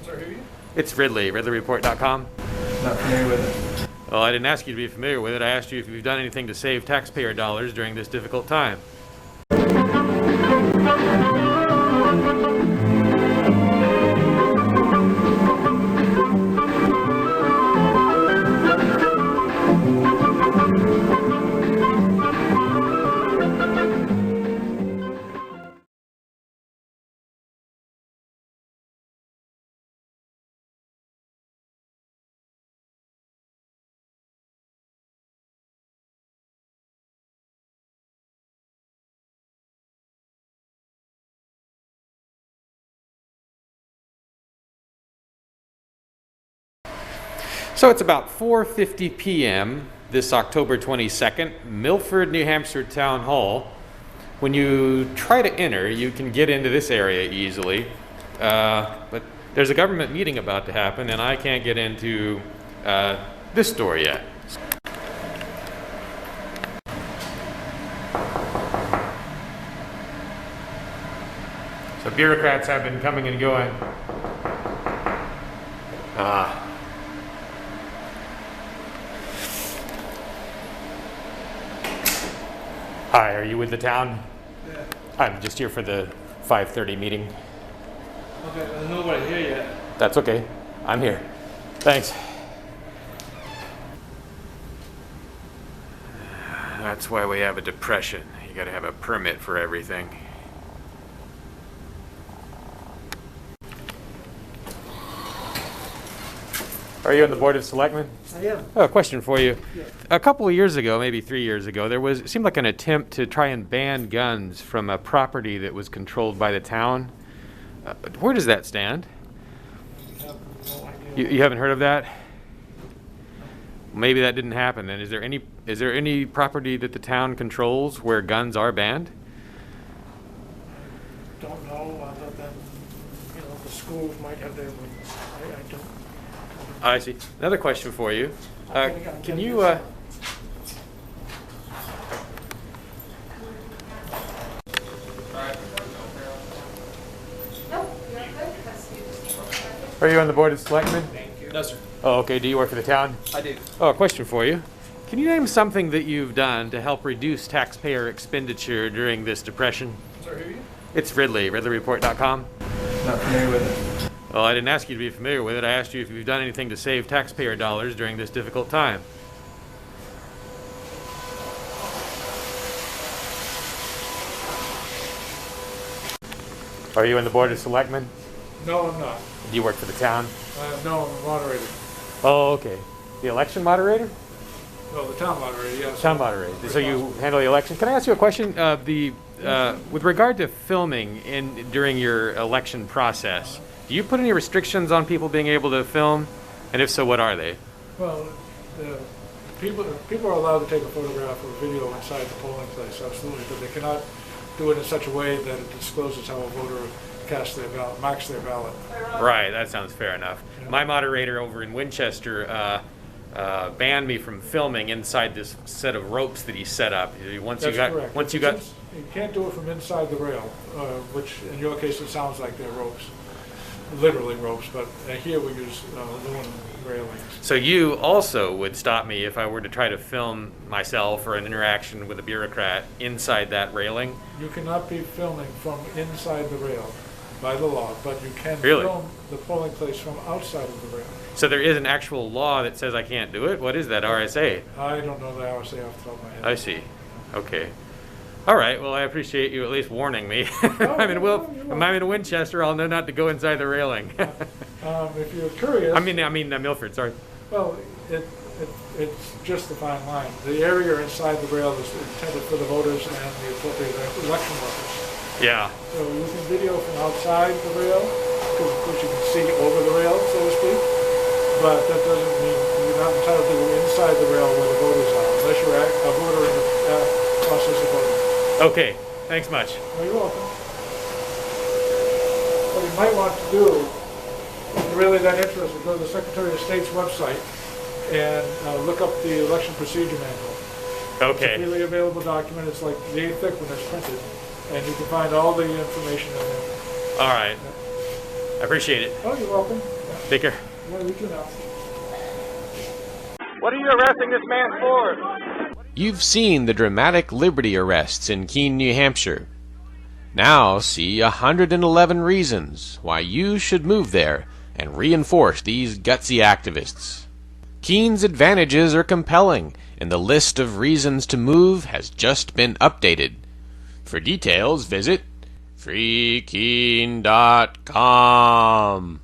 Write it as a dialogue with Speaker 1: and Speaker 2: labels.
Speaker 1: Sorry, who are you?
Speaker 2: It's Ridley, ridleyreport.com.
Speaker 1: Not familiar with it.
Speaker 2: Well, I didn't ask you to be familiar with it. I asked you if you've done anything to save taxpayer dollars during this difficult time. So it's about 4:50 p.m. this October 22nd, Milford, New Hampshire Town Hall. When you try to enter, you can get into this area easily, but there's a government meeting about to happen, and I can't get into this door yet. So bureaucrats have been coming and going. Hi, are you with the town?
Speaker 1: Yeah.
Speaker 2: I'm just here for the 5:30 meeting.
Speaker 1: Okay, there's nobody here yet.
Speaker 2: That's okay. I'm here. Thanks. That's why we have a depression. You gotta have a permit for everything. Are you on the Board of Selectmen?
Speaker 1: I am.
Speaker 2: Oh, a question for you.
Speaker 1: Yeah.
Speaker 2: A couple of years ago, maybe 3 years ago, it seemed like an attempt to try and ban guns from a property that was controlled by the town. Where does that stand?
Speaker 1: I have no idea.
Speaker 2: You haven't heard of that? Maybe that didn't happen then. Is there any property that the town controls where guns are banned?
Speaker 1: Don't know, other than, the schools might have their ones. I don't.
Speaker 2: I see. Another question for you. Can you Are you on the Board of Selectmen?
Speaker 3: No, sir.
Speaker 2: Oh, okay. Do you work for the town?
Speaker 3: I do.
Speaker 2: Oh, a question for you. Can you name something that you've done to help reduce taxpayer expenditure during this depression?
Speaker 1: Sorry, who are you?
Speaker 2: It's Ridley, ridleyreport.com.
Speaker 1: Not familiar with it.
Speaker 2: Well, I didn't ask you to be familiar with it. I asked you if you've done anything to save taxpayer dollars during this difficult time. Are you on the Board of Selectmen?
Speaker 1: No, I'm not.
Speaker 2: Do you work for the town?
Speaker 1: No, I'm a moderator.
Speaker 2: Oh, okay. The election moderator?
Speaker 1: Well, the town moderator, yes.
Speaker 2: Town moderator. So you handle the election. Can I ask you a question? With regard to filming during your election process, do you put any restrictions on people being able to film? And if so, what are they?
Speaker 1: Well, people are allowed to take a photograph or video inside the polling place, absolutely, but they cannot do it in such a way that it discloses how a voter casts their ballot, marks their ballot.
Speaker 2: Right, that sounds fair enough.
Speaker 1: Yeah.
Speaker 2: My moderator over in Winchester banned me from filming inside this set of ropes that he set up.
Speaker 1: That's correct. You can't do it from inside the rail, which in your case it sounds like they're ropes, literally ropes, but here we use aluminum railings.
Speaker 2: So you also would stop me if I were to try to film myself or an interaction with a bureaucrat inside that railing?
Speaker 1: You cannot be filming from inside the rail by the law, but you can
Speaker 2: Really?
Speaker 1: film the polling place from outside of the rail.
Speaker 2: So there is an actual law that says I can't do it? What is that, RSA?
Speaker 1: I don't know the RSA off the top of my head.
Speaker 2: I see. Okay. All right. Well, I appreciate you at least warning me. I'm in Winchester. I'll know not to go inside the railing.
Speaker 1: If you're curious,
Speaker 2: I mean Milford. Sorry.
Speaker 1: well, it's just a fine line. The area inside the rail is intended for the voters and the appropriate election workers.
Speaker 2: Yeah.
Speaker 1: So you can video from outside the rail, which you can see over the rail, so to speak. But that doesn't mean you're not entitled to go inside the rail where the voters are, unless you're a voter in the process of voting.
Speaker 2: Okay. Thanks much.
Speaker 1: Well, you're welcome. What you might want to do, if you're really that interested, go to the Secretary of State's website and look up the election procedure manual. It's a
Speaker 2: Okay.
Speaker 1: freely available document. It's like yay thick when it's printed, and you can find all the information in there.
Speaker 2: All right. I appreciate it.
Speaker 1: Oh, you're welcome.
Speaker 2: Take care.
Speaker 1: Yeah, we can help.
Speaker 2: What are you arresting this man for? You've seen the dramatic liberty arrests in Keene, New Hampshire. Now see 111 reasons why you should move there and reinforce these gutsy activists. Keene's advantages are compelling, and the list of reasons to move has just been updated. For details, visit freekeene.com.